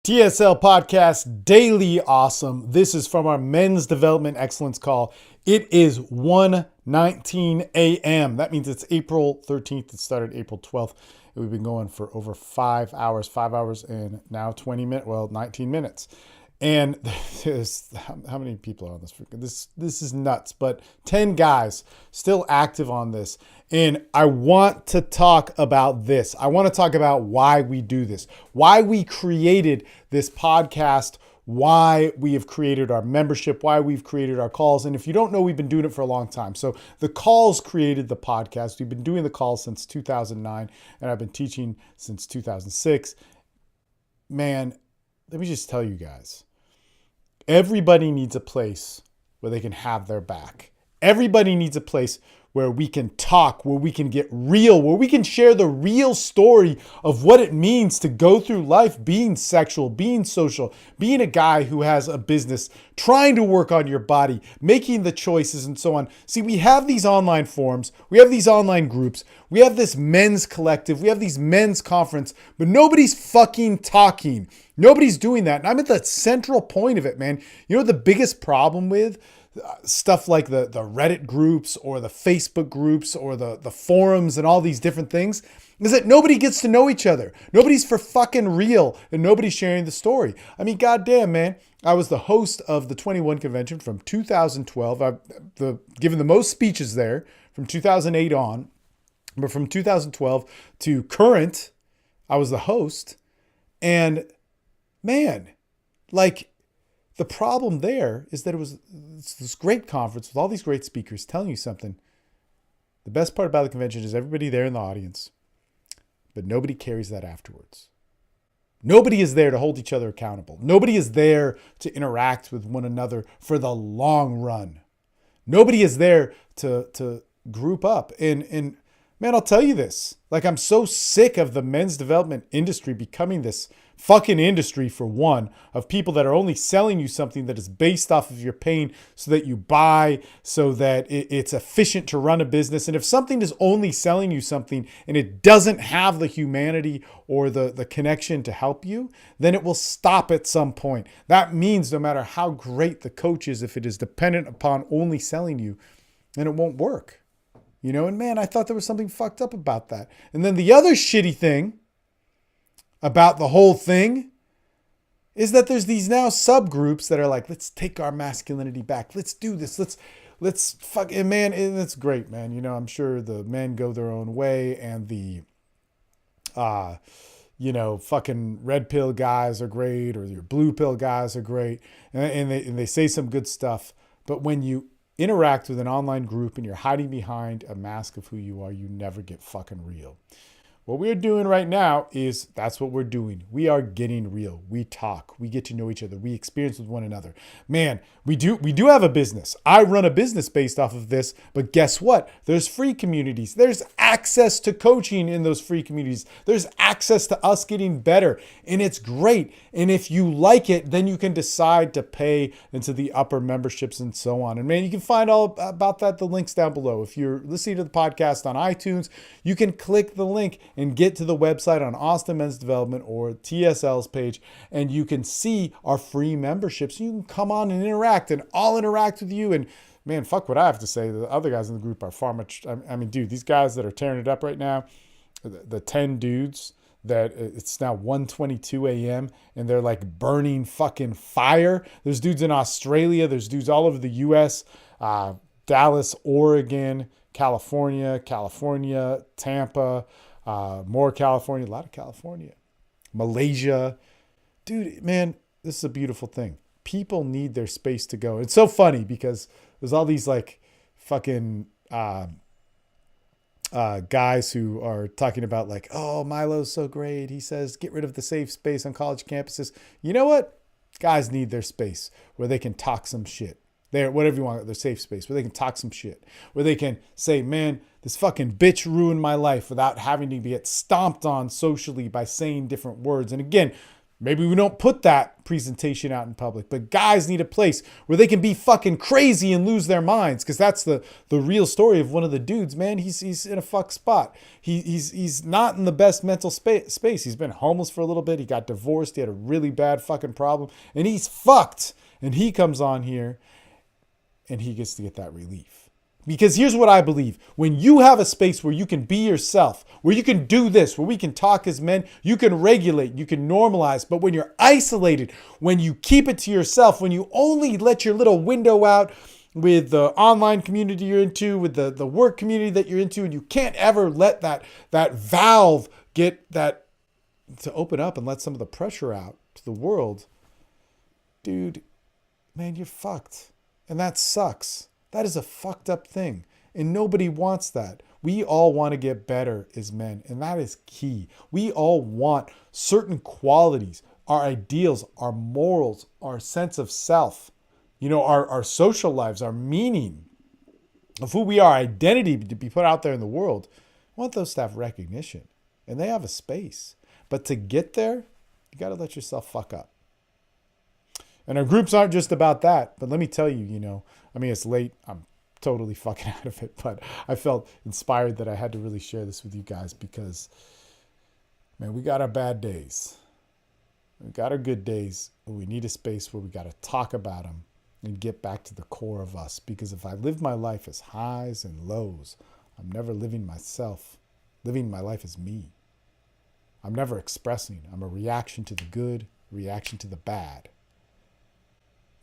TSL Podcast Daily Awesome. This is from our Men's Development Excellence Call. It is 1:19 a.m. That means it's April 13th. It started April 12th. And we've been going for over 5 hours and now 19 minutes. And there's, how many people are on this? This is nuts, but 10 guys still active on this. And I want to talk about this. I want to talk about why we do this, why we created this podcast, why we have created our membership, why we've created our calls. And if you don't know, we've been doing it for a long time. So the calls created the podcast. We've been doing the calls since 2009, and I've been teaching since 2006. Man, let me just tell you guys, everybody needs a place where they can have their back. Everybody needs a place where we can talk, where we can get real, where we can share the real story of what it means to go through life being sexual, being social, being a guy who has a business, trying to work on your body, making the choices and so on. See, we have these online forums, we have these online groups, we have this men's collective, we have these men's conference, but nobody's fucking talking. Nobody's doing that. And I'm at the central point of it, man. You know what the biggest problem with stuff like the Reddit groups or the Facebook groups or the forums and all these different things is that nobody gets to know each other. Nobody's for fucking real and nobody's sharing the story. I mean, goddamn, man. I was the host of the 21 convention from 2012. I've given the most speeches there from 2008 on, but from 2012 to current, I was the host. And man, like, the problem there is that it's this great conference with all these great speakers telling you something. The best part about the convention is everybody there in the audience, but nobody carries that afterwards. Nobody is there to hold each other accountable. Nobody is there to interact with one another for the long run. Nobody is there to group up. And man, I'll tell you this. Like, I'm so sick of the men's development industry becoming this fucking industry, for one, of people that are only selling you something that is based off of your pain so that you buy, so that it's efficient to run a business. And if something is only selling you something and it doesn't have the humanity or the connection to help you, then it will stop at some point. That means no matter how great the coach is, if it is dependent upon only selling you, then it won't work. You know, and man, I thought there was something fucked up about that. And then the other shitty thing about the whole thing is that there's these now subgroups that are like, let's take our masculinity back. Let's do this. Let's fuck it, man. And it's great, man. You know, I'm sure the men go their own way and the, fucking red pill guys are great, or your blue pill guys are great. And they say some good stuff. But when you interact with an online group and you're hiding behind a mask of who you are, you never get fucking real. What we're doing right now is that's what we're doing. We are getting real. We talk. We get to know each other. We experience with one another. Man, we do have a business. I run a business based off of this, but guess what? There's free communities. There's access to coaching in those free communities. There's access to us getting better, and it's great. And if you like it, then you can decide to pay into the upper memberships and so on. And man, you can find all about that, the links down below. If you're listening to the podcast on iTunes, you can click the link and get to the website on Austin Men's Development or TSL's page, and you can see our free memberships. You can come on and interact, and I'll interact with you. And man, fuck what I have to say. The other guys in the group are far much. I mean, dude, these guys that are tearing it up right now, the 10 dudes that it's now 1:22 a.m. and they're like burning fucking fire. There's dudes in Australia. There's dudes all over the U.S., Dallas, Oregon, California, Tampa, more California, a lot of California, Malaysia. Dude, man, this is a beautiful thing. People need their space to go. It's so funny because there's all these like fucking guys who are talking about like, oh, Milo's so great. He says, get rid of the safe space on college campuses. You know what? Guys need their space where they can talk some shit. Whatever you want, their safe space where they can talk some shit, where they can say, man, this fucking bitch ruined my life, without having to get stomped on socially by saying different words. And again, maybe we don't put that presentation out in public. But guys need a place where they can be fucking crazy and lose their minds, because that's the real story of one of the dudes, man. He's in a fuck spot. He's not in the best mental space. He's been homeless for a little bit. He got divorced. He had a really bad fucking problem. And he's fucked. And he comes on here and he gets to get that relief. Because here's what I believe. When you have a space where you can be yourself, where you can do this, where we can talk as men, you can regulate, you can normalize. But when you're isolated, when you keep it to yourself, when you only let your little window out with the online community you're into, with the work community that you're into, and you can't ever let that valve get that to open up and let some of the pressure out to the world, dude, man, you're fucked. And that sucks. That is a fucked up thing. And nobody wants that. We all want to get better as men. And that is key. We all want certain qualities, our ideals, our morals, our sense of self, our social lives, our meaning of who we are, identity to be put out there in the world. I want those to have recognition. And they have a space. But to get there, you got to let yourself fuck up. And our groups aren't just about that. But let me tell you, it's late. I'm totally fucking out of it. But I felt inspired that I had to really share this with you guys because, man, we got our bad days. We got our good days. But we need a space where we got to talk about them and get back to the core of us. Because if I live my life as highs and lows, I'm never living myself. Living my life as me. I'm never expressing. I'm a reaction to the good, reaction to the bad.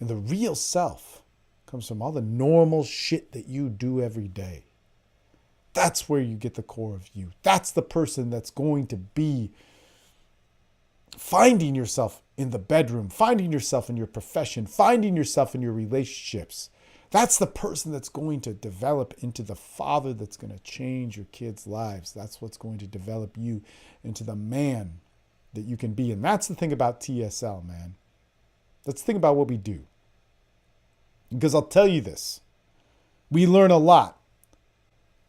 And the real self comes from all the normal shit that you do every day. That's where you get the core of you. That's the person that's going to be finding yourself in the bedroom, finding yourself in your profession, finding yourself in your relationships. That's the person that's going to develop into the father that's going to change your kids' lives. That's what's going to develop you into the man that you can be. And that's the thing about TSL, man. Let's think about what we do. Because I'll tell you this. We learn a lot.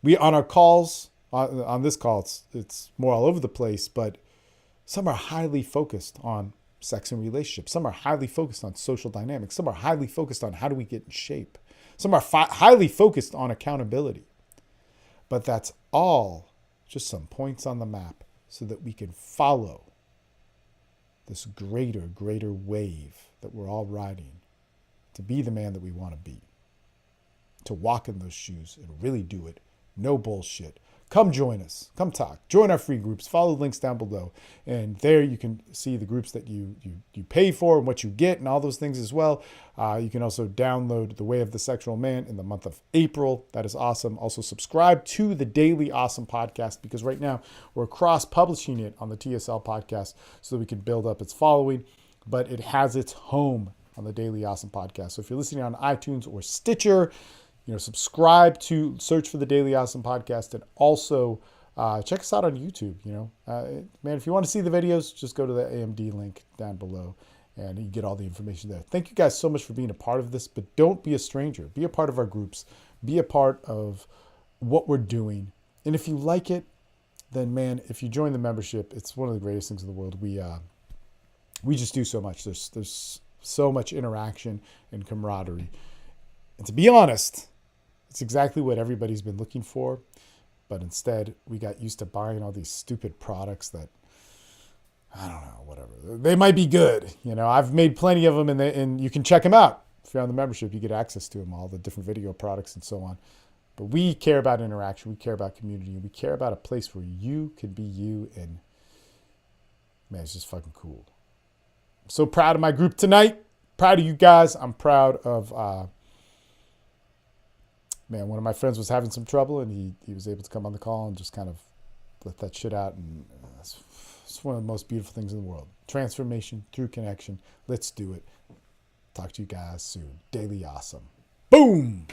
We, on our calls, on this call, it's more all over the place, but some are highly focused on sex and relationships. Some are highly focused on social dynamics. Some are highly focused on how do we get in shape. Some are highly focused on accountability. But that's all just some points on the map so that we can follow this greater wave that we're all riding to be the man that we want to be, to walk in those shoes and really do it. No bullshit. Come join us. Come talk. Join our free groups. Follow the links down below. And there you can see the groups that you pay for and what you get and all those things as well. You can also download The Way of the Sexual Man in the month of April. That is awesome. Also subscribe to the Daily Awesome podcast because right now we're cross-publishing it on the TSL podcast so that we can build up its following. But it has its home on the Daily Awesome podcast. So if you're listening on iTunes or Stitcher, subscribe to search for the Daily Awesome podcast and also check us out on YouTube. Man, if you want to see the videos, just go to the AMD link down below and you get all the information there. Thank you guys so much for being a part of this, but don't be a stranger. Be a part of our groups. Be a part of what we're doing. And if you like it, then man, if you join the membership, it's one of the greatest things in the world. We just do so much. There's so much interaction and camaraderie. And to be honest, it's exactly what everybody's been looking for. But instead, we got used to buying all these stupid products that, I don't know, whatever. They might be good. I've made plenty of them and you can check them out. If you're on the membership, you get access to them, all the different video products and so on. But we care about interaction. We care about community. We care about a place where you can be you. And man, it's just fucking cool. I'm so proud of my group tonight. Proud of you guys. I'm proud of, one of my friends was having some trouble and he was able to come on the call and just kind of let that shit out. And it's one of the most beautiful things in the world. Transformation through connection. Let's do it. Talk to you guys soon. Daily Awesome. Boom.